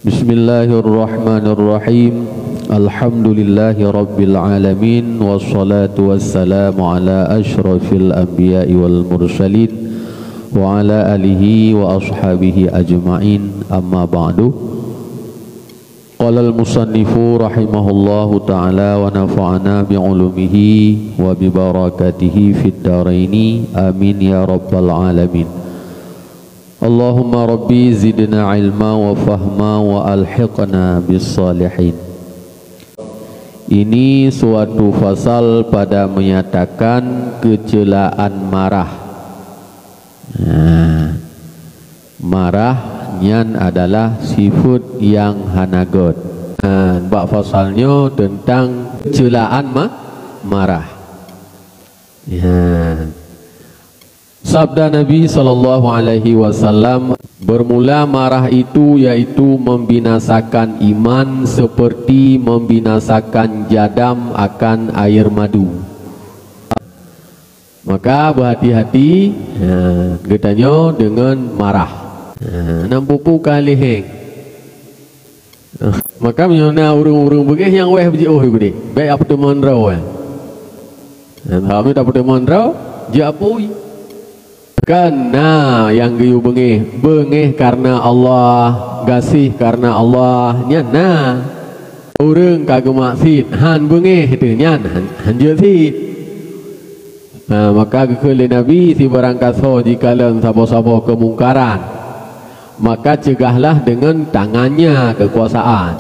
Bismillahirrahmanirrahim. Alhamdulillahi rabbil alamin. Wassalatu wassalamu ala ashrafil anbiya'i wal mursalin wa ala alihi wa ashabihi ajma'in. Amma ba'du. Qala al-musannifu rahimahullahu ta'ala wa nafa'ana bi'ulumihi wa bibarakatihi fid daraini. Amin ya rabbal alamin. Allahumma rabbi zidna ilma wa fahma wa alhiqna bis salihin. Ini suatu fasal pada menyatakan kecelaan marah. Marah nyan adalah sifat yang hanagot. Bab fasalnya tentang kecelaan marah. Sabda Nabi SAW, bermula marah itu yaitu membinasakan iman seperti membinasakan jadam akan air madu. Maka berhati-hati katanya dengan marah. Nampupu kali heng. Maka menyona urung-urung begih yang weh biji gede. Baik apa tu mondrau kan. Kami tak apa mondrau, dia apoi. Karena yang giyu bengih karena Allah, gasih karena Allah, nyan nah urang kagak maksud han bengih itu nyan han jesit. Maka kekele Nabi si barang kaso jika len sabo-sabo kemungkaran, maka cegahlah dengan tangannya kekuasaan.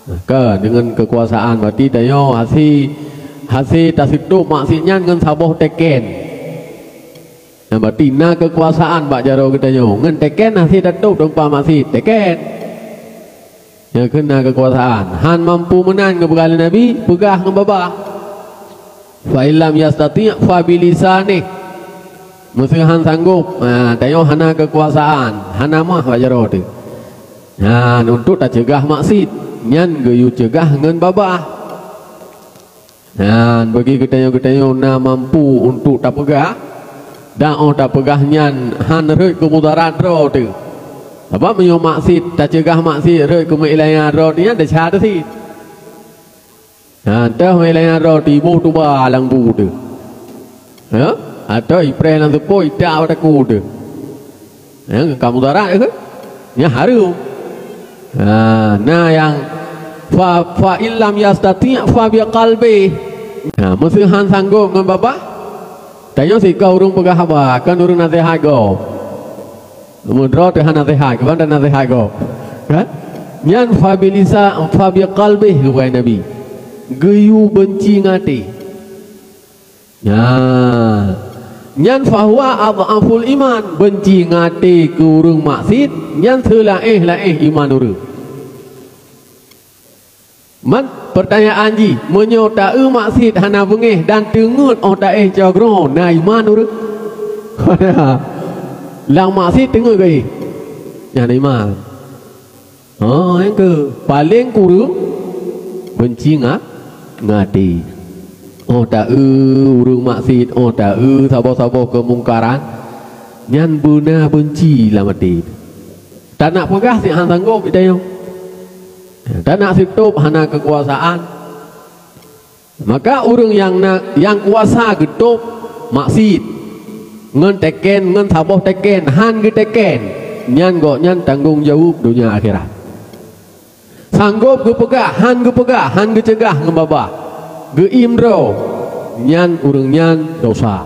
Maka dengan kekuasaan berarti dayo hasil tasitu maksudnya dengan sabo teken. Berarti na kekuasaan bak jaro katanya ngan teken nasi datuk dompa masih teken yang kena kekuasaan han mampu menang ke bekal Nabi pegah ngebabah fa illam yastati' fa bilisani mesti han sanggup tayo hana kekuasaan hana mah bak jaro tu untuk tak cegah maksud nyan geyu cegah ngan babah bagi katanya na mampu untuk tak pegah dan tak pegahnya han roi kemudarat ro tu apa menyo maksud tak cegah maksud roi kemailangan ro ni ada cara si tah mailangan ro tibu tu ba lang bu tu atau ipre lang sepoi tak ada ku tu kemudarat ke nya haru yang fa illam yastati' fa bi qalbi mesti han sanggup dengan bapa. Tanya si kau urung pegah apa? Kan urung nasihat kau. Mudra tu han nasihat, kapan dah nasihat kau? Kan? Nyan fabilisa fabi qalbi huwai Nabi. Geyu benci ngati. Nyan fahuwa adhaful iman, benci ngati ke urung maksud, nyan selaih iman urung. Pertanyaan ji menyota maksud hana bengih dan tengut taih jagro na iman urut lang maksud tengut ke yang iman yang ke paling kurung benci ngati tak urung maksud tak sabo-sabo kemungkaran nyan buna benci lah mati tak nak pegah si han sanggup itayo dan nak situp hana kekuasaan. Maka orang yang kuasa getup maksud ngan teken ngan saboh teken han ge teken nyan tanggung jawab dunia akhirat. Sanggup ge pegah han ge cegah ngembabah ge imro nyan urang nyan dosa.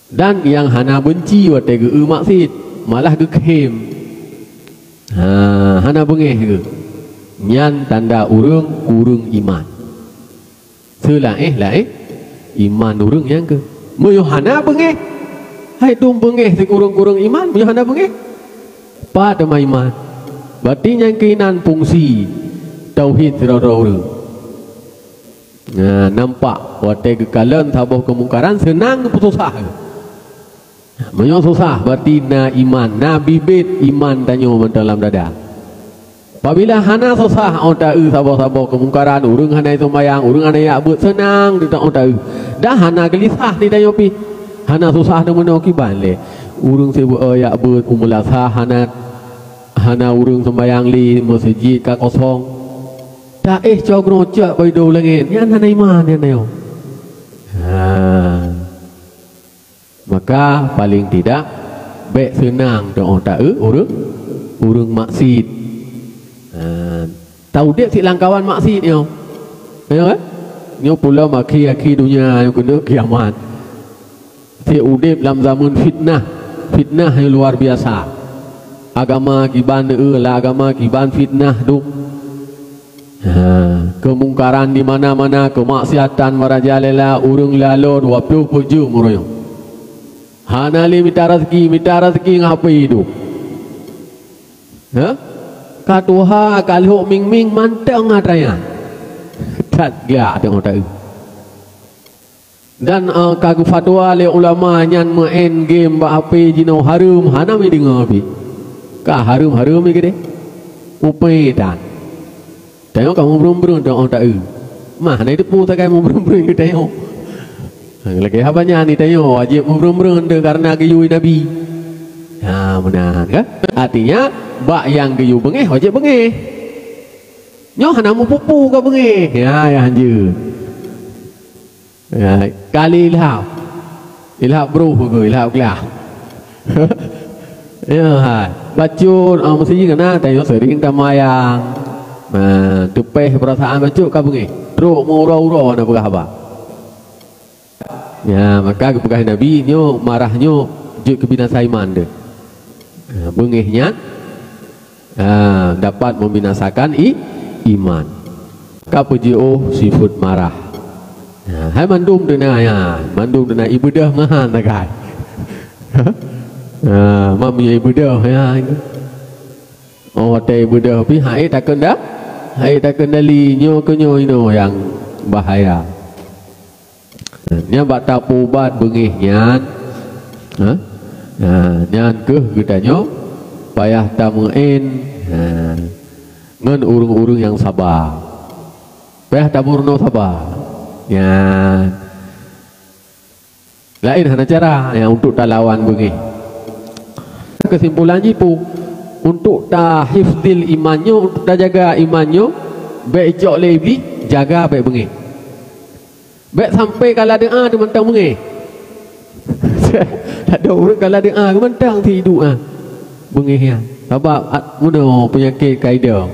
Dan yang hana benci wate ge maksud malah ge khem. Hana bengih ke nyan tanda urung iman selaih iman urung yang ke moyo hana bengih hai tum bengih si kurung iman moyo hana bengih pada iman berarti yang keinan fungsi tauhid sira-sira urung nampak wate kekalan saboh kemungkaran senang putusah Menyo susah berarti na iman, na bibit iman tanyo dalam dada. Apabila hana susah onta sabo-sabo kemungkaran, urang hana sembayang, urang hana ya buat senang di tak onta. Dah hana gelisah di tanyo pi. Hana susah de meno ki ban le. Urang sebu ya buat umulasa hana hana urung sembayang li masjid ka kosong tak cok nocak bai do langit ya hana iman ya neo. Maka paling tidak baik senang doa tak urung maksud. Tahu dia si langkawan maksud nyo. Ya kan? Nyo pula maki dunia yang kena kiamat. Si udip dalam zaman fitnah yang luar biasa. Agama kiban lah agama kiban fitnah tu. Kemungkaran di mana-mana, kemaksiatan merajalela, urung lalon 27 muroyo. Hanali minta rezeki ngapai hidup. Katuha kalho ming manteng ngataya. Tak gak tengok tak. Dan kagu fatwa le ulama nyan main game ba ape jino harum hana mi dengar api. Ka harum mi gede. Upai dan. Tengok kamu berum tengok tak. Mah na itu pu tak kai mu berum ke tengok. Lagi apa ni tengok wajib mu berum karena geyui nabi. Benar kan? Artinya bak yang geyu bengeh wajib bengeh. Nyoh hana mu pupu ka bengeh. Ya hanje. Kali ilham bro ke ilham kelah. Ya bacun mesti kena tengok sering tamayang. Tupeh perasaan bacuk ka bengeh. Teruk murau-urau na pegah apa. Ya maka kepegah nabi nyo marahnya juk kebinasaan iman de. Bengihnya dapat membinasakan iman. Kapujio sifat marah. Hai mandum dena ya, mandum dena ibadah mahan tak kai. Mami ibadah ya. Oh te ibadah pi hai tak kendali nyo kenyo ino yang bahaya. Nya bak tapubat bengihnya. Nyan ke gedanyo payah tamuin ngan urung-urung yang sabar. Payah taburno sabar. Ya. Lain hana cara yang untuk talawan bengih. Kesimpulannya pu untuk ta hifdil imannya, untuk ta jaga imannya, baik jok lebih jaga baik bengih. Baik sampai kalau doa tu mentang bengih. Tak ada orang kalau doa ke mentang tidur bengih ya. Sebab muno penyakit kaida.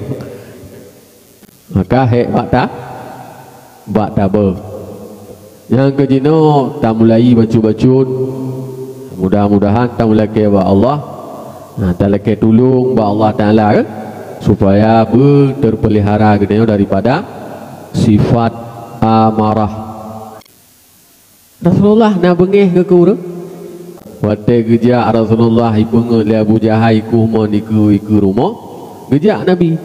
Maka hek bak tak ber. Yang kejino tak mulai bacu-bacun. Mudah-mudahan tak mulai ke Allah. Tak lagi tolong ba Allah Taala kan supaya terpelihara gedenya daripada sifat amarah. Rasulullah na bengih ke kurang. Wate geja Rasulullah ibu le Abu Jahal iku mon iku rumah. Geja Nabi.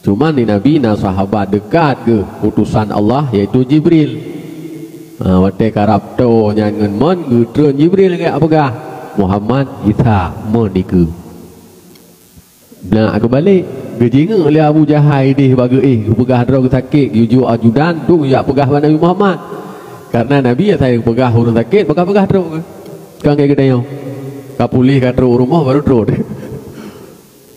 Cuma ni Nabi na sahabat dekat ke utusan Allah iaitu Jibril. Wate karap to nyangen mon gutreun Jibril ke apagah Muhammad kita mon iku. Nah aku balik gejinga le Abu Jahal di bagi pegah dro sakit yuju ajudan tu ya pegah Nabi Muhammad. Karena Nabi ya saya pegah urang sakit pegah dro. Kang kayak gede yo. Kapulih ka dro rumah baru dro.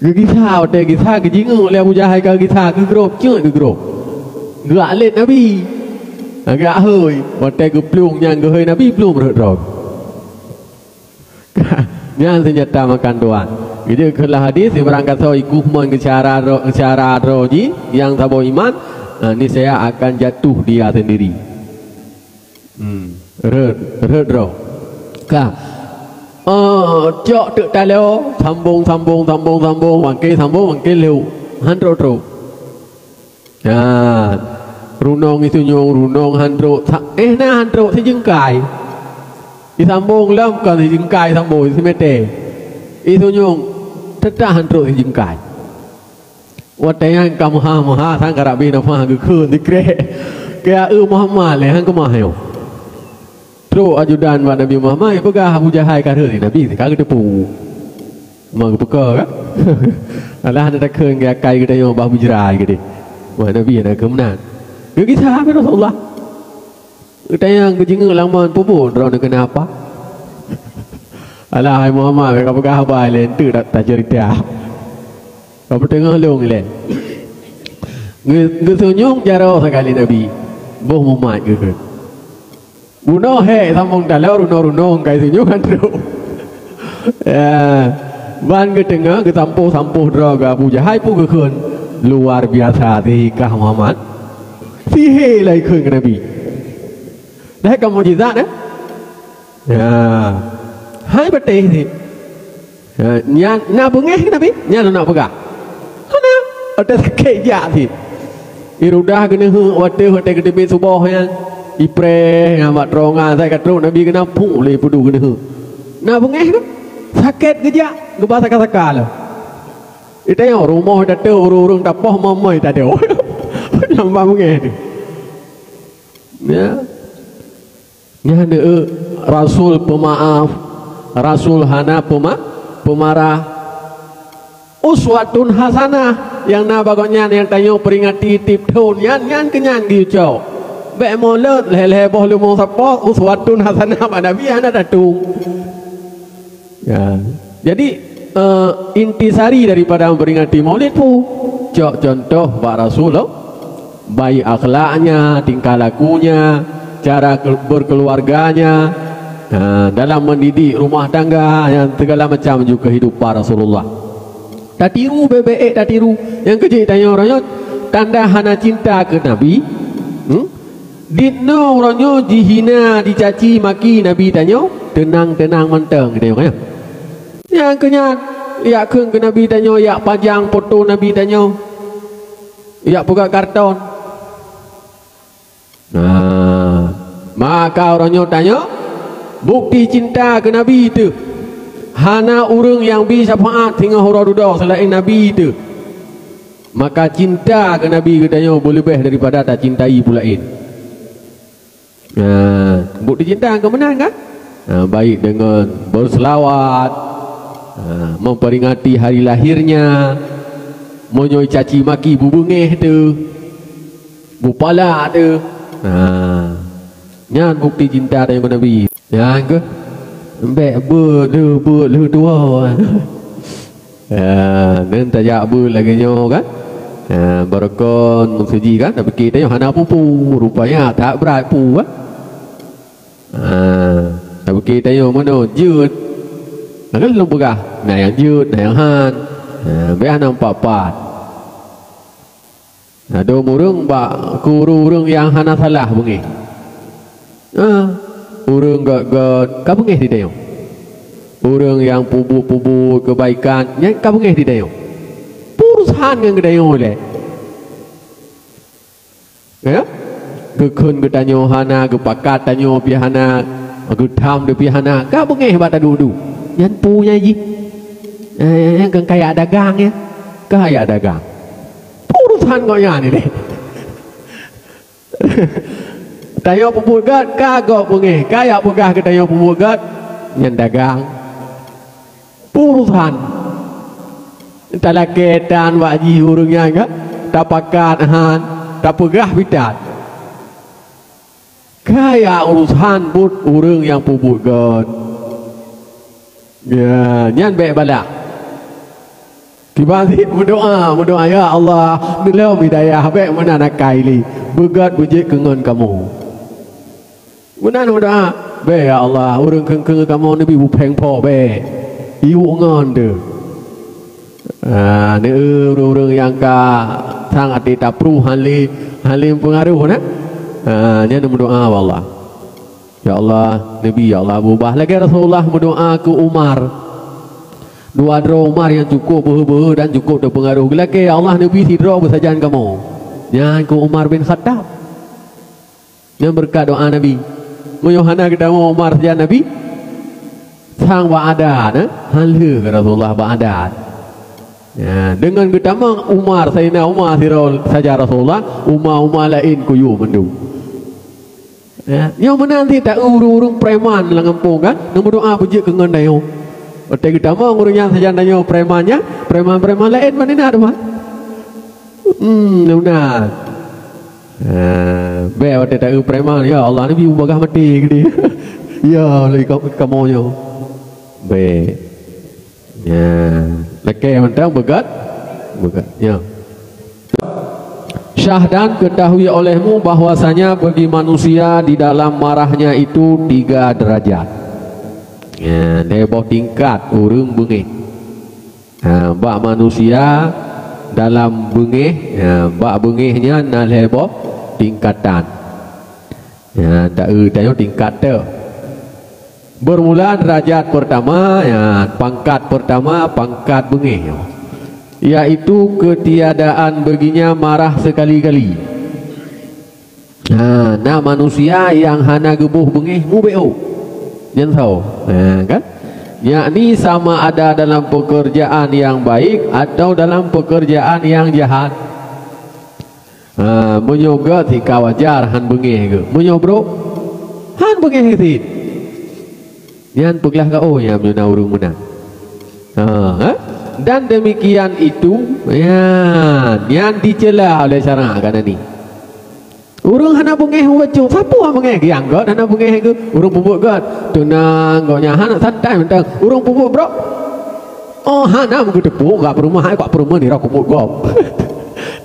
Gisa ote gisa gejinga le Abu Jahal ka gisa ke grop ceu ke grop. Gerak let Nabi. Agak hơi ote ke plung yang ke hơi Nabi plung dro. Yang senjata makan tuan. Jadi kalau hadis berangkat so ikut mon ke cara roji yang sabo iman, ni saya akan jatuh dia sendiri. Red ro. Ka. Cok tek taleo sambung wangke leu. Handro tro. Runong itu nyong runong handro. Na handro si jengkai. Disambung lam kan si jengkai sambung si mete. Itu nyong tetahan terus jengkai. Watayan kamu ha sang karabi nama gekun dikre. Kaya Muhammad le hang kemah yo. Terus ajudan Nabi Muhammad pegah Abu Jahal kata ni Nabi kagak depu. Mang peka kan. Alah ada keun gaya kai kita yo bah bujrai gede. Wah Nabi nak kemenan. Kita apa Rasulullah? Kita yang kejinga langman pupu drone kenapa? Alah Muhammad mereka pegah abah lain tu tak cerita. Apa tengah long le. Ngesunyung jaro sekali Nabi. Boh mumat ke. Buno he sambung dalau runo kai sunyung kan tu. Ya. Ban ke tengah ke sampuh draga Abu Jahal pun ke khun. Luar biasa tika Muhammad. Sihir lai khun ke Nabi. Dah kamu mukjizat eh? Ya. Hai betul ni. Nya na bengeh Nabi, nya nak pegah. Hana ada sakit ya ni. Irudah kena hotel kedai subuh ya. Ipre ngamat rongan saya kata Nabi kena pu le pudu kena. Na bengeh tu. Sakit kejak, ke bahasa kasakal. Itu yang rumah dah tu urung tapoh mamai tak ada. Nampak bengeh tu. Ya. Nya ada Rasul pemaaf, Rasul hana pemarah, uswatun hasanah yang na bagusnya yang tanya peringati tip tahun yang kenyan diucap. Baik mulut leh boh lumong sapok uswatun hasanah pada Nabi hana datung. Ya. Jadi intisari daripada memperingati Maulid pun contoh Pak Rasul baik akhlaknya, tingkah lakunya, cara berkeluarganya, dalam mendidik rumah tangga yang segala macam juga kehidupan Rasulullah. Tak tiru bebek, tak tiru. Yang kecil tanya orangnya tanda hana cinta ke Nabi. Ditno orangnya dihina, dicaci maki Nabi tanya tenang menteng kita ya. Yang kenyan ya ke Nabi tanya ya panjang foto Nabi tanya. Ya buka karton. Maka orangnya tanya bukti cinta ke Nabi itu hana orang yang bisa faat hingga huradudah selain Nabi itu. Maka cinta ke Nabi katanya boleh lebih daripada tak cintai pula lain. Bukti cinta ke mana kan? Baik dengan berselawat, memperingati hari lahirnya, menyoi caci maki bubungeh tu, bupala tu. Nyan bukti cinta dari Nabi. Yang ke mbek ber tua. Nên tajak ber lagi nyo kan. Barakon mengsuji kan tapi kita yang hana pupu rupanya tak berat pu kan. Tapi kita yang mana jut. Kan belum pegah. Nah yang jut, nah yang han. Mbek nampak pat. Ada murung bak kuru urung yang hana salah bungi. Urung gak kabungeh di dayo. Urung yang pubu kebaikan yang kabungeh di dayo. Purusan yang gedayo le. Ya? Gekun gedanyo hana gepakat tanyo pihana, getam de pihana, kabungeh bata dudu. Yang punya ji. Yang kan kayak dagang ya. Kayak dagang. Purusan kok ya ni deh. Tayo pembugat kagok pengeh kayak pegah ke tayo pembugat yang dagang purusan talaketan waji urungnya enggak tak pakat han tak pegah bidat kayak urusan but urung yang pembugat ya nyan baik balak kibati berdoa ya Allah nilau hidayah baik mana nak kaili begat bujik kengon kamu. Benar mudah, be ya Allah, orang kengkeng kamu ni bibu peng po be, iu ngon de. Ni orang yang ka sang ati tapru halim pengaruh na. Ni nak berdoa Allah. Ya Allah, Nabi ya Allah ubah lagi Rasulullah berdoa ke Umar. Dua dro Umar yang cukup berhe dan cukup terpengaruh. Lagi ya Allah Nabi sidra bersajan kamu. Yang ke Umar bin Khattab. Yang berkat doa Nabi. Yohana kita mau Umar saja Nabi sang ba'adat halih Rasulullah ba'adat ya, dengan kita mang Umar Sayyidina Umar sirol saja Rasulullah Umar lain kuyu mendu ya, yang menanti tak urung preman lang kampung kan nang berdoa puji kengan dayo ote kita mang urungnya saja dayo premannya preman lain mana nak mah benar Bel ada tak preman ya Allah ni biu bagah mati ke dia. Ya lagi kamu yo. Be. Ya. Laki mentang begat bukan ya. Syahdan, ketahui olehmu bahwasanya bagi manusia di dalam marahnya itu 3 derajat. Ya, leboh tingkat urang bengih. Bak manusia dalam bengih, ya, bak bengihnya na leboh tingkatan. Ya, tak tengok tingkat tu. Bermula derajat pertama, ya, pangkat pertama pangkat bengih. Yaitu ketiadaan baginya marah sekali-kali. Nah manusia yang hana gebuh bengih mubeo, jangan tahu, kan? Yakni sama ada dalam pekerjaan yang baik atau dalam pekerjaan yang jahat. Menyoga tika wajar han bengih ke, menyobro han bengih ke, jangan peglah kau yang menyana urung menang. Dan demikian itu ya, yang dicela oleh syarak kan ni. Urang hana bengih baca, siapa yang bengih yang god hana bengih ke? Urang pupuk god. Tenang godnya hana santai mentang. Urang pupuk bro. Oh hana mung tepuk gak perumah ai kok perumah ni ra pupuk gop.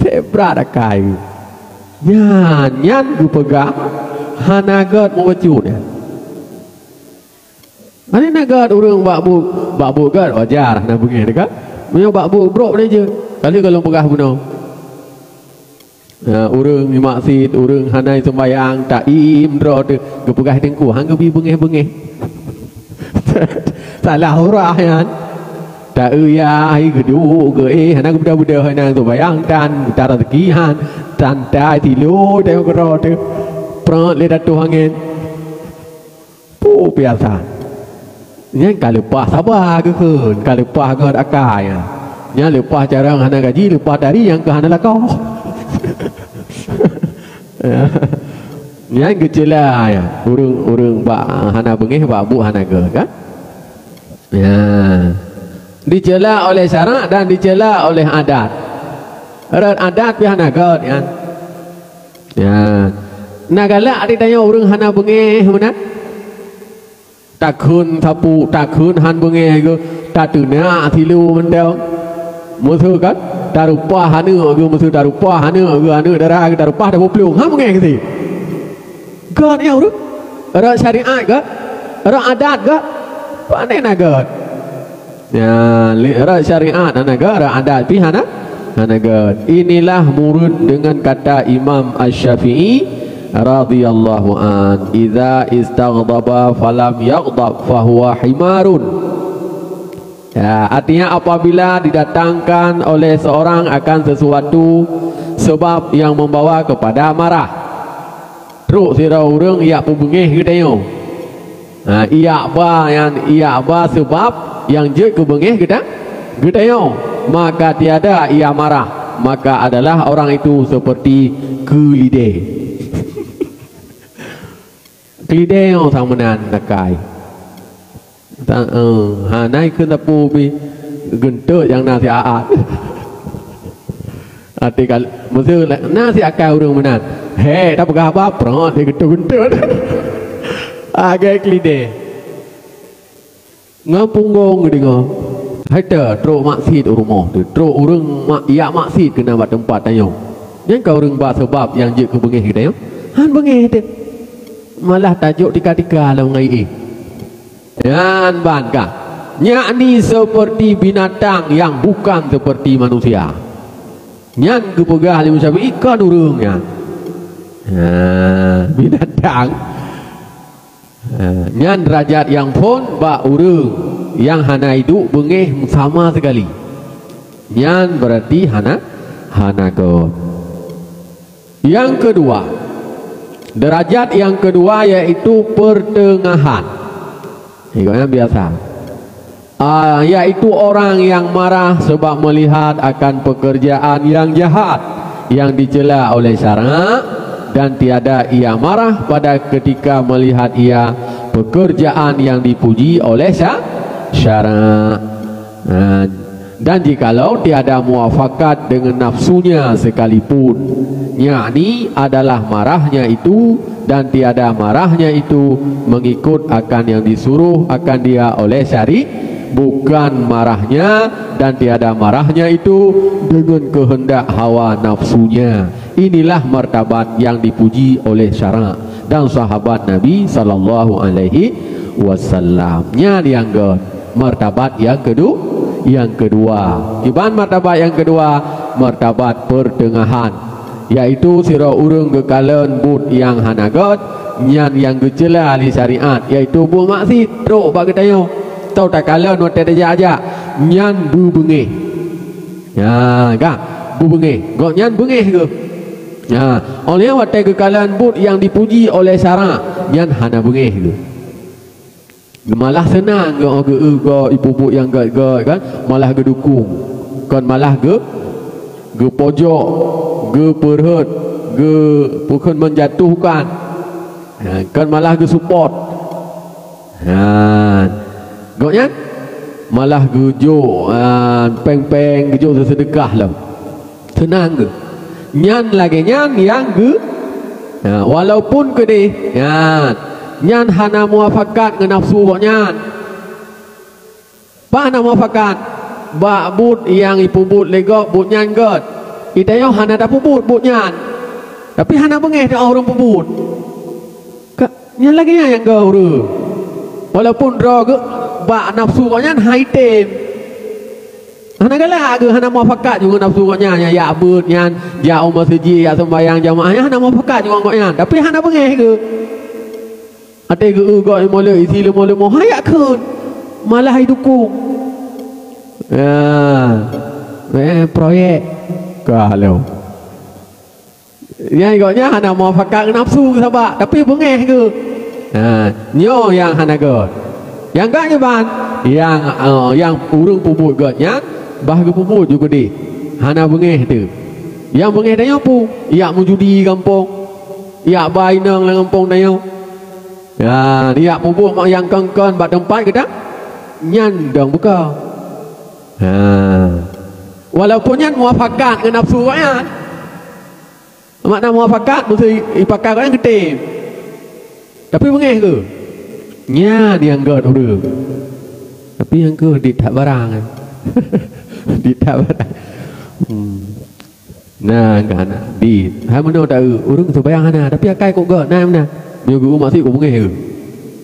Tebra dak kai. Nyan gu pegang hana god mau baca ni. Ani nagat urang bakbu kan wajar nak bengih dekat. Punya bakbu bro ni je. Kali kalau pegah bunuh. Urang ni maksud urang hanai sembayang tak imdro tu gepegah tengku hang gebi bengih-bengih. Salah urah kan. Tak ya ai gedu ge hana budak-budak hana sembayang dan utara tekihan santai tilu tengok ro tu. Pro le datu angin. Biasa. Yang kalau lepas sabar ke kun, kalau lepas ke akai ya. Yang lepas cara hana gaji, lepas dari yang ke hana lakau. Yang gejala ya, urang bak hana bengih bak bu hana ke kan? Ya. Dicela oleh syarak dan dicela oleh adat. Adat pi hana ke kan? Ya. Nagala adidaya urang hana bengih mana? Takun sapu takun han bengih ke tatuna tilu mendau musuh kan tarupa hanu ke musuh tarupa hanu ke anu darah ke tarupa dah pelung han bengih ke si god ya urut ada syariat ke ada adat ke pandai nak god ya ada syariat ana ke ada adat pi hana god. Inilah murid dengan kata Imam Asy-Syafi'i radhiyallahu an, idza istaghdaba falam yaghdab fahuwa himarun. Ya, artinya apabila didatangkan oleh seorang akan sesuatu sebab yang membawa kepada marah. Teruk sira urang ia pembengih ke tengok. Ia ba sebab yang je ke bengih ke tengok. Maka tiada ia marah, maka adalah orang itu seperti kelideh. Kelideh yang sama nan nakai. Naik ke tapu pi gentuk yang nasi aat. Artikel maksud nasi akal urang menan. Hei, tak pegah apa perot dia gentuk-gentuk. Agak kelideh. Ngapunggung dengar. Haita truk maksud rumah tu. Truk urang ya maksud kena buat tempat tayong. Yang kau urang buat sebab yang je ke bengih kita yo. Han bengih tu. Malah tajuk tika-tika lah ngai dan bangka yakni seperti binatang yang bukan seperti manusia. Yang kepegah Imam Syafi'i ikan urangnya binatang nyan derajat yang pun bak urang yang hana hidup bengih sama sekali. Nyan berarti hana go. Yang kedua, derajat yang kedua yaitu pertengahan. Ikutnya biasa. Yaitu orang yang marah sebab melihat akan pekerjaan yang jahat yang dicela oleh syarak, dan tiada ia marah pada ketika melihat ia pekerjaan yang dipuji oleh syarak. Dan jikalau tiada muafakat dengan nafsunya sekalipun, yakni adalah marahnya itu dan tiada marahnya itu mengikut akan yang disuruh akan dia oleh bukan marahnya dan tiada marahnya itu dengan kehendak hawa nafsunya. Inilah martabat yang dipuji oleh syarak dan sahabat Nabi sallallahu alaihi wasallam. Nya dianggap martabat yang kedua. Iban martabat yang kedua, martabat pertengahan, yaitu sira urang kekalan but yang hanagot nyan yang gejela ahli syariat, yaitu bu maksud teruk bagi tayo tau tak kalan wate aja nyan bu bengih ya kan bu bengih gok nyan bengih ke ya oleh wate kekalan but yang dipuji oleh syarak nyan hana bengih ke malah senang ke ibu-ibu yang kan malah ke dukung kan malah ke pojok ke perhut ke bukan menjatuhkan kan malah ke support goknya malah gejo peng-peng gejo sedekah lah senang ke nyan lagi nyan yang ke walaupun ke deh nyan hana muafakat dengan nafsu nyan pak hana muafakat bak but yang ipubut legok but nyan god itayo hana dah pubut but nyan tapi hana bengeh dah orang pubut nyan lagi yang ke orang walaupun draw ke bak nafsu koknya hai tem hana galak ke hana muafakat juga nafsu koknya ya but nyan ya masjid ya sembahyang jamaah hana muafakat juga koknya tapi hana bengeh ke ada ke gok mula isi mula mau hayak ke malah dukung proyek kalau yang goknya hana muafakat nafsu sahabat tapi bengeh ke nyo yang hana god yang gak nyeban yang urung puput godnya bah ke puput juga deh hana bengeh tu yang bengeh dah nyopu ia menjudi kampung ia bainang lah kampung dah nyo dia puput mak yang kengkon bat tempat ke tak nyan dong buka walaupun nyan muafakat dengan nafsu kan makna muafakat mesti ipakai kan gede tapi bengeh ke nya dia anggot udah tapi yang ke di tak barang di tak barang nah kan di hai mana tak urang sembayang ana tapi akai kok gak nah mana dia guru maksud kok bengeh ke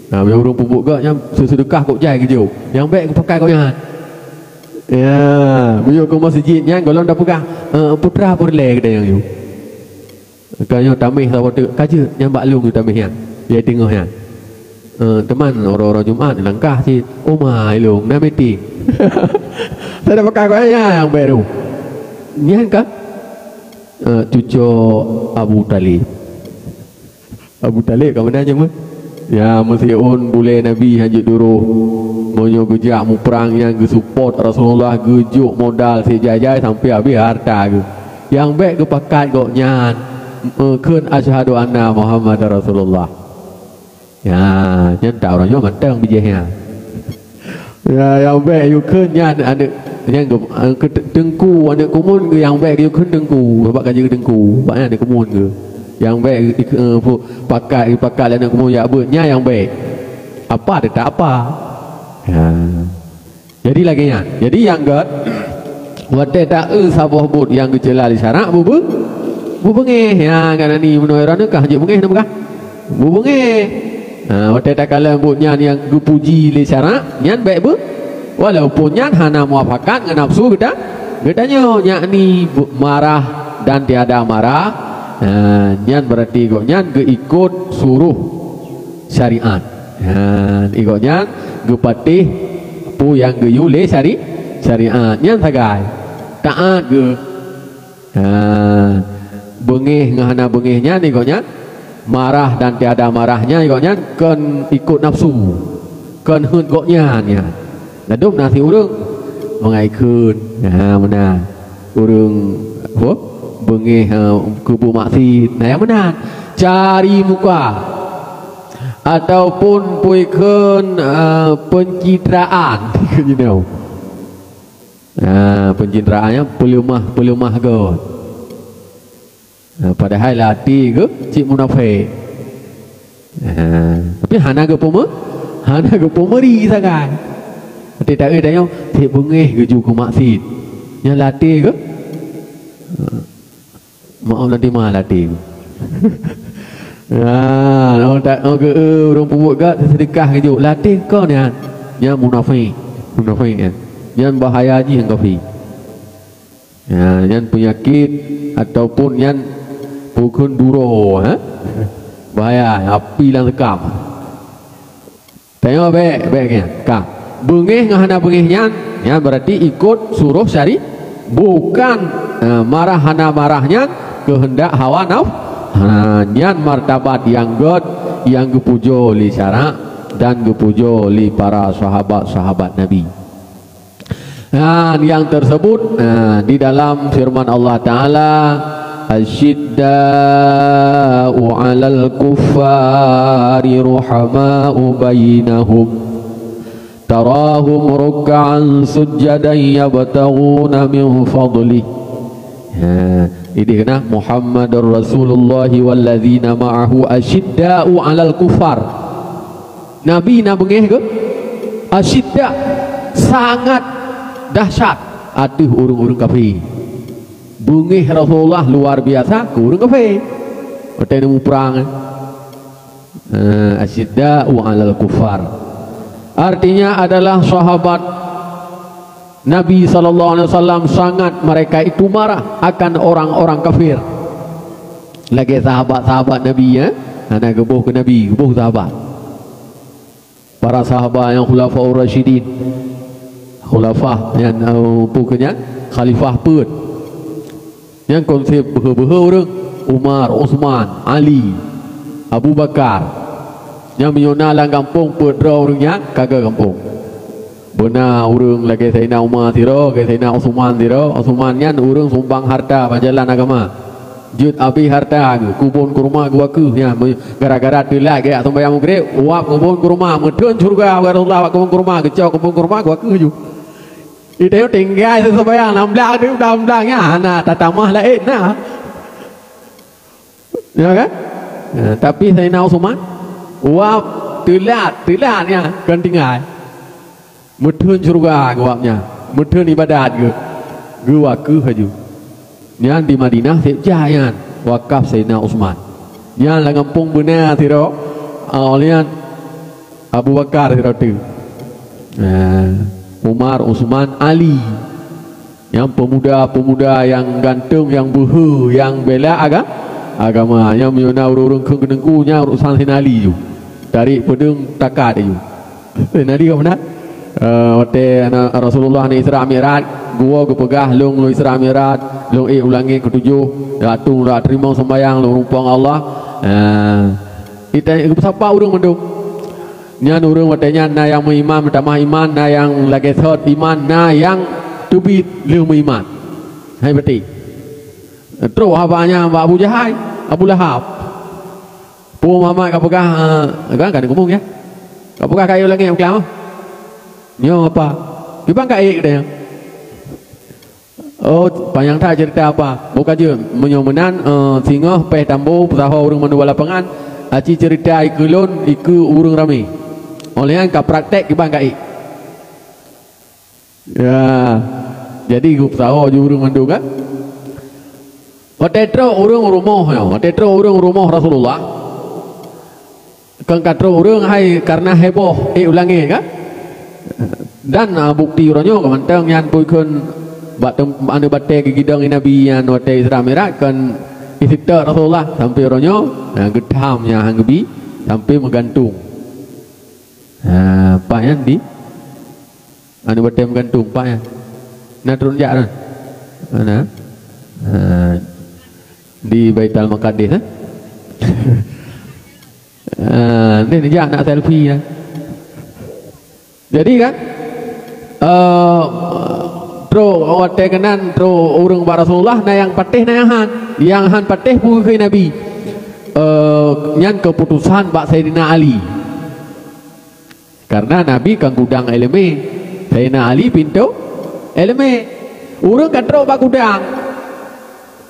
dia urang pupuk gak nya sedekah kok jai ke jauh yang baik kau pakai kau yang dia kau masjid nya golong dah pegang putra purle ke yang you kaya tamih sama kaje yang baklung tamih yang dia tengok ya teman orang-orang Jumat langkah si omah ilung na meeting saya dah pakai kaya yang baru ni kan cucu Abu Talib kat mana je ya mesti on boleh Nabi haji duruh monyo gejak mu perang yang ge support Rasulullah gejuk modal sejajai sampai habis harta ke yang baik ke pakai kok nyan kun asyhadu anna Muhammadar Rasulullah ya nhân tạo rồi mình đang bị gì hả yang baik you kun nyan ada yang ke tengku ada kumun ke yang baik you kun tengku sebab kerja tengku banyak ada kumun ke yang baik pakai ada kumun ya bernya yang baik apa ada tak apa ya jadi lagi ya jadi yang gad wate tak sabah but yang gejala di syarak bu bengeh ya kan ni menurut ni kah je bengeh nak bu bengeh wate tak kala butnya yang dipuji le syarak nyan baik bu walaupun nyan hana muafakat dengan nafsu gedanya yakni marah dan tiada marah nyan berarti kok nyan ge ikut suruh syariat ikut nyan ge patih pu yang ge yule syariat nyan sagai taat ge bengih ngahana bengihnya ni kok nyan marah dan tiada marahnya ikutnya kan ikut nafsu kan hun goknya nya laduk nasi urang mengaikun mana urang bengih kubu maksi nah yang mana cari muka ataupun puikeun pencitraan you know pencitraannya pelumah god padahal hati ke cik munafik tapi hana ke pemeri sangat tak ada yang tak bengih ke juga maksud yang latih ke maaf nanti mah latih tak ke orang pembuat ke sedekah ke juga latih kau ni yang munafik yang bahaya je yang kafir yang penyakit ataupun yang pukul duro bahaya api lang tekam tengok baiknya kak bengih ngahana bengihnya ya berarti ikut suruh syari bukan marah hana marahnya kehendak hawa nyan martabat yang gepujo li syarak dan gepujo li para sahabat Nabi. Yang tersebut di dalam firman Allah Ta'ala asyidda'u 'alal kuffari ruhama'u bainahum tarahum ruk'an sujjadan yabtaghuna min fadlih. Ini kena Muhammadur Rasulullah walladzina ma'ahu asyidda'u 'alal kuffar. Nabi nak bengih ke? Asyidda sangat dahsyat aduh urung-urung kafir. Bengih Rasulullah luar biasa ke urung kafir. Kita nemu perang. Asyidda'u 'alal kuffar. Artinya adalah sahabat Nabi SAW sangat mereka itu marah akan orang-orang kafir. Lagi sahabat-sahabat Nabi ya, anak gebuh ke Nabi, gebuh sahabat. Para sahabat yang khulafah Rasyidin, khulafah yang pokoknya khalifah pun. Yang konsep beha-beha orang Umar, Uthman, Ali, Abu Bakar. Yang menyonalang kampung pun orangnya kagak kampung. Benar urang lagi Sayyidina Umar tiro, ke Sayyidina Uthman tiro. Uthman nyan urang sumbang harta pajalan agama. Jut abi harta kubun kurma gua ke ya gara-gara telak ke sembahyang maghrib uap kubun kurma medun surga Allah kubun kurma kecau kubun kurma gua ke ju. Itu tinggal sembahyang 16 dia udah nya ana tatamah lain nah. Ya kan? Tapi Sayyidina Uthman uap telaknya kan tinggal. Medun surga guapnya, medun ibadat gua ke haju. Yang di Madinah jayan wakaf Sayyidina Uthman. Yang lah kampung benar tiro olian Abu Bakar tiro tu. Umar, Uthman, Ali. Yang pemuda-pemuda yang gantung, yang buhu, yang bela agama, yang menyona urung-urung kenengkunya urusan Sayyidina Ali tu. Tarik pedung takat tu. Sayyidina Ali kau benar? Waktu Rasulullah ni Isra Mi'raj gua kepegah long lo Isra Mi'raj long ulangi ketujuh datung dah terima sembahyang long rumpang Allah kita siapa urang mendung nyan urang watenya na yang mengimam tamah iman na yang lagi third iman na yang tubit leu iman hai berarti terus habanya Abu Jahal Abu Lahab pu Muhammad kepegah kan ngomong ya kepegah kayu lagi yang kelam nyo apa? Gimana kaya dia? Oh, panjang tak cerita apa? Bukan je menyomenan singa peh tambo putaho urang manu lapangan aci cerita ikulun iku urang rame. Olehan ka praktek gimana kaya? Ya. Jadi gup tahu je urang manu kan? Watetro urang rumah ya. Watetro urang rumah Rasulullah. Kang katro urang hai karena heboh ulangi kan? Dan bukti orangnya kemantang yang puikun anu batai ke gidang Nabi yang batai Isra Mi'raj kan istikta Rasulullah sampai orangnya gedam yang hanggebi sampai menggantung apa yang di anu batai menggantung apa yang nak turun jalan mana di Baitul Maqdis ni dia nak selfie ya. Jadi kan tro wate kenan tro urang Rasulullah na yang patih na yang han patih pu ke Nabi nyan keputusan bak Sayyidina Ali karena Nabi kan gudang eleme Sayyidina Ali pintu eleme urang kan tro bak gudang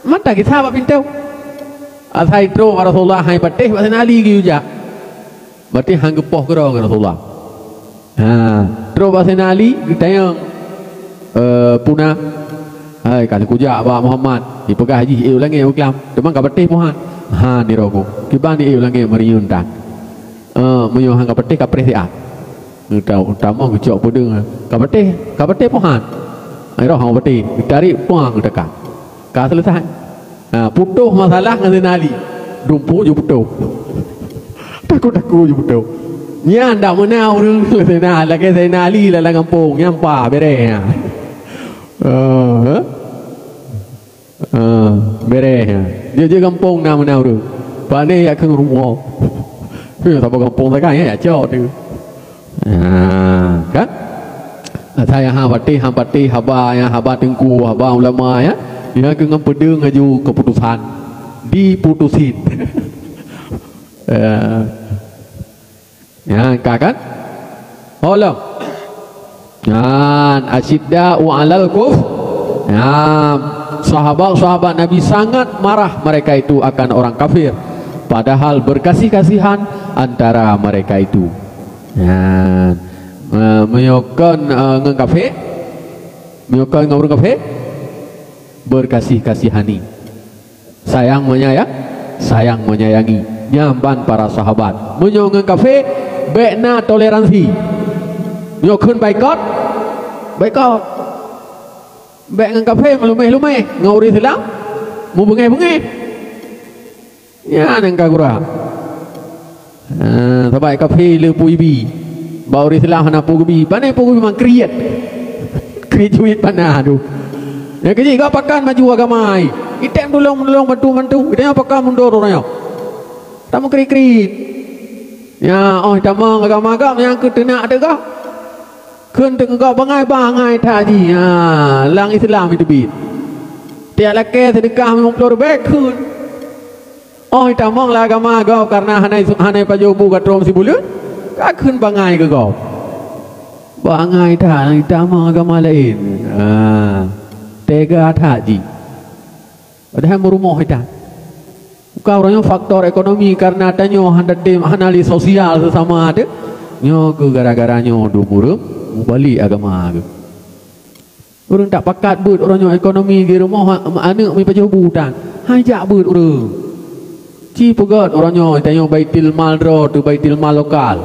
mata kita bak pintu asai tro Rasulullah hai patih bak Sayyidina Ali gi uja berarti hang gepoh ke Rasulullah terus pasal Ali ditanya punah hai kalau kujak Abah Muhammad dipegah haji eu langi uklam demang ka betih mohan ha ni rogo kiban ni eu langi mariun tak menyo hang ka betih ka presiat utama gejok pudung ka betih mohan ai roh hang betih ditarik puang dekat ka selesai putuh masalah dengan Ali dumpu je putuh takut je putuh nya ndak menau Sayyidina lagi Sayyidina Ali la kampung nyampa bereh bereh dia kampung nama menau tu pak ni ya ke rumah tak kampung tak ya jauh tu kan saya hambati haba ya haba tengku haba ulama ya dia ke ngempedeng aju keputusan diputusin ya kan tolong asyidda'u 'alal kuf sahabat Nabi sangat marah mereka itu akan orang kafir padahal berkasih-kasihan antara mereka itu menyokon ngang kafir menyokon ngurung kafir berkasih-kasihani sayang menyayangi nyamban para sahabat menyokon kafir bekna toleransi nyokon baikot bek ngang kafe lumeh ngauri Islam mu bengeh ya nang kagura sabai kafe le puibi bauri Islam hana puibi pane puibi mang kriet duit pana tu ya keji ga pakan maju agama ai item tolong bantu idenya pakan mundur orangnya tamu krik ya tamu agama yang ketenak ada kah kun tengok bangai tadi lang Islam itu bit tiap laki sedekah 50 ribu kun tamong lah agama kau karena hanai pajobu katrom si bulut kak kun bangai ke kau bangai tak tamong agama lain tega taji padahal merumuh itu kau orangnya faktor ekonomi karena tanyo hanali sosial sesama ada nyo ke gara-garanya dumurung balik agama ke orang tak pakat but orangnya ekonomi di rumah anak mi pajobu tan hajak but orang ci pegat orangnya tanya baitil mal ro tu baitil mal lokal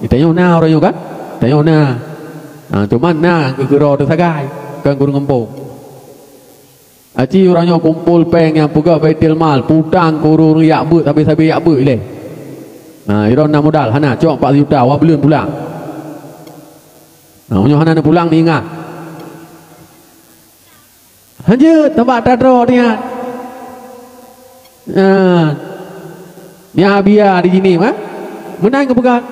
tanya na orangnya kan tanya na cuman na ke ro tu sagai kan gurung kampung aci orangnya kumpul peng yang pegat baitil mal putang kurung yak but habis-habis yak but le iron na modal hana cok 4 juta wa belum pulang hana pulang ni ingat lanjut tempat tadro dia ya biar di sini menang ke pegat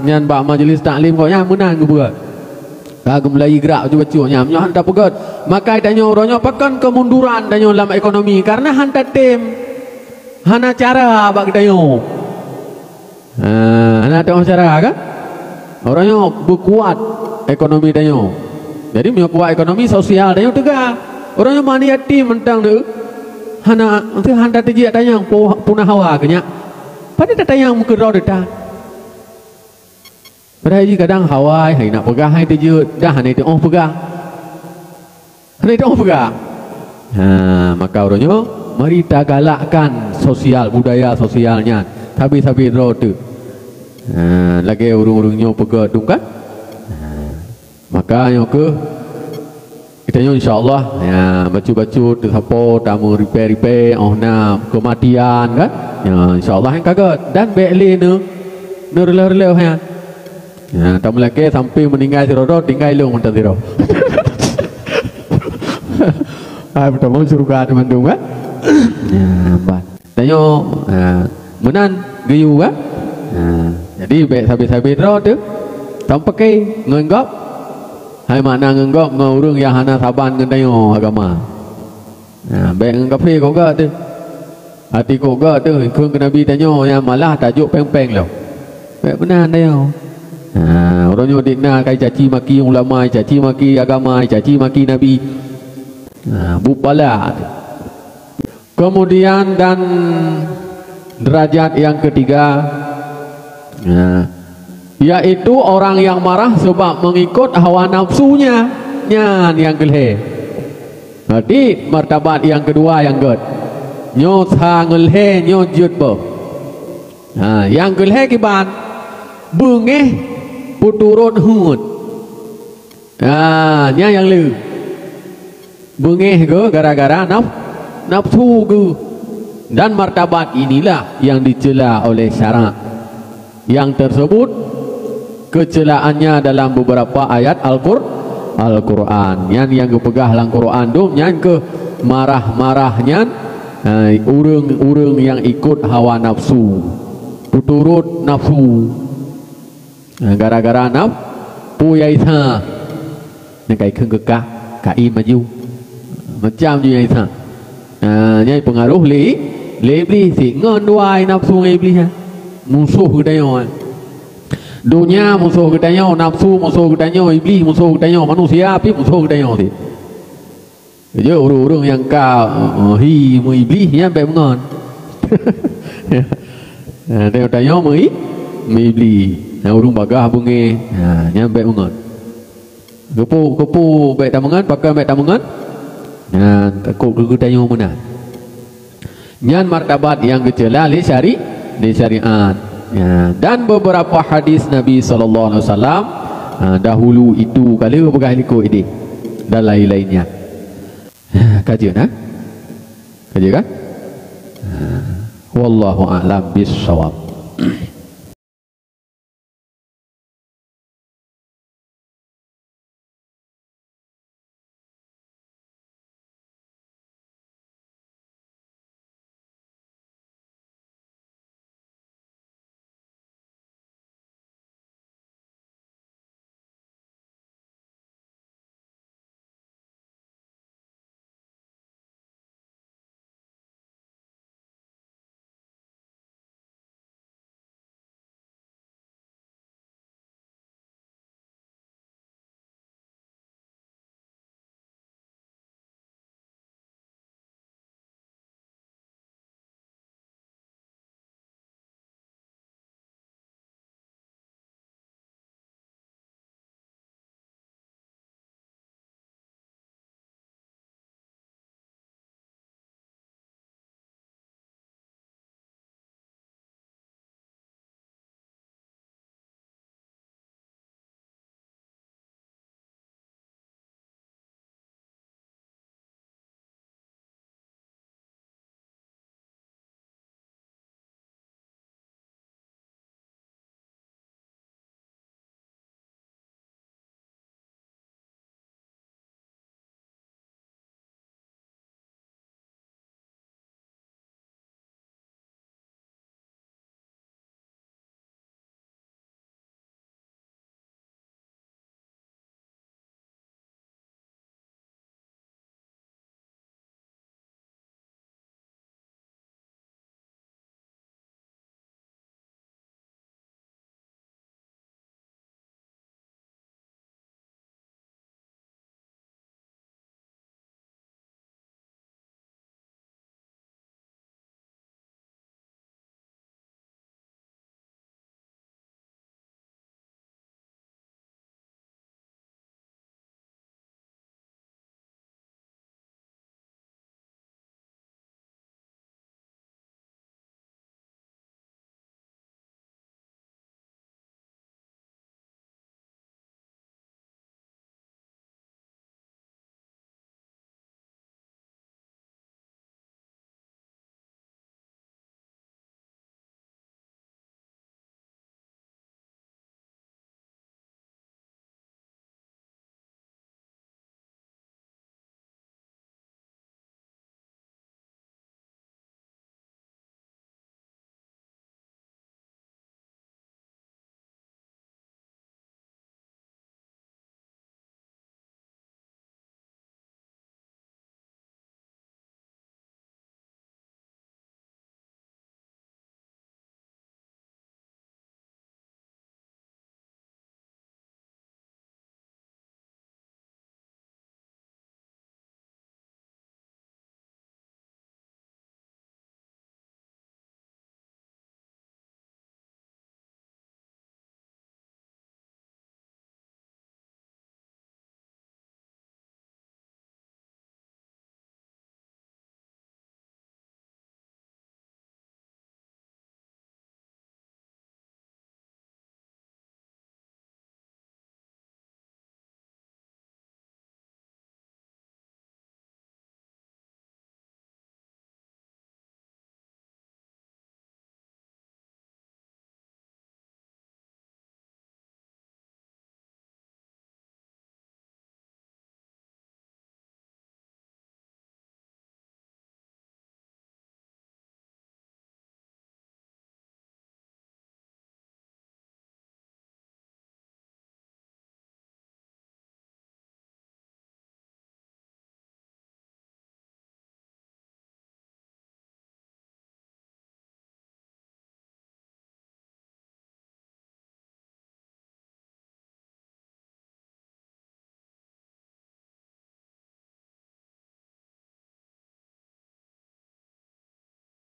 nyan bak majlis taklim kau yang menang ke pegat kagum lagi gerak baca-bacanya hantar pegat maka tanya orangnya pakan kemunduran tanya dalam ekonomi karena hantar tim hana cara bak tanya hana tengok cara kan orangnya berkuat ekonomi tanya jadi punya kuat ekonomi sosial tanya tegak orangnya mani yatim mentang tu hana nanti handa tejik tanya punah hawa kenya pada tanya muka roh detak pada haji kadang hawa hai nak pegah hai tejik dah hana itu pegah hana itu pegah maka orangnya mari kita galakkan sosial budaya sosialnya habis-habis roh tu lagi urung-urungnya pegat tu kan maka yang ke kita insyaAllah ya bacu-bacu tersapo tamu repair na kematian kan insyaAllah yang kaget dan bekli nu rela-rela ya tamu lagi sampai meninggal sirodo tinggal ilung mentah siro pertama surga teman-teman kan tanya menan gayu kan jadi baik habis-habis roh tu tak pakai ngenggap hai mana ngenggap ngurung yang hana saban ngendayo agama baik ngenggap kau gak tu hati kau gak tu kun ke Nabi tanya yang malah tajuk peng-peng loh baik benar dayo orangnya dikna kai caci maki ulama caci maki agama caci maki Nabi bupala kemudian dan derajat yang ketiga yaitu orang yang marah sebab mengikut hawa nafsunya, nyan yang gelhe. Berarti martabat yang kedua yang ged nyo sa ngelhe nyo jut bo. Yang gelhe kiban bengeh puturut hut. Nya yang lu bengeh ke gara-gara nafsu ke. Dan martabat inilah yang dicela oleh syarak. Yang tersebut kecelaannya dalam beberapa ayat Al-Quran. Yang kepegah dalam Quran tu yang ke marah-marahnya urang-urang yang ikut hawa nafsu, tuturut nafsu, gara-gara nafsu yaitha nên cái khưng cực cả im mà du macam như vậy thằng nhai pengaruh lebih si ngon duai nafsu lebih ha musuh kedayo dunia musuh kedayo nafsu musuh kedayo iblis musuh kedayo manusia api musuh kedayo thì je urang-urang yang ka hi mu iblis nya be ngon dia kedayo mu iblis urang bagah bunge nya be ngon kepu baik tamangan pakai baik tamangan takut ke tayo mana nyan martabat yang kecela li syariat dan beberapa hadis Nabi sallallahu alaihi wasallam dahulu itu kali pegah liko ini dan lain-lainnya kajian kajian kan wallahu a'lam bissawab.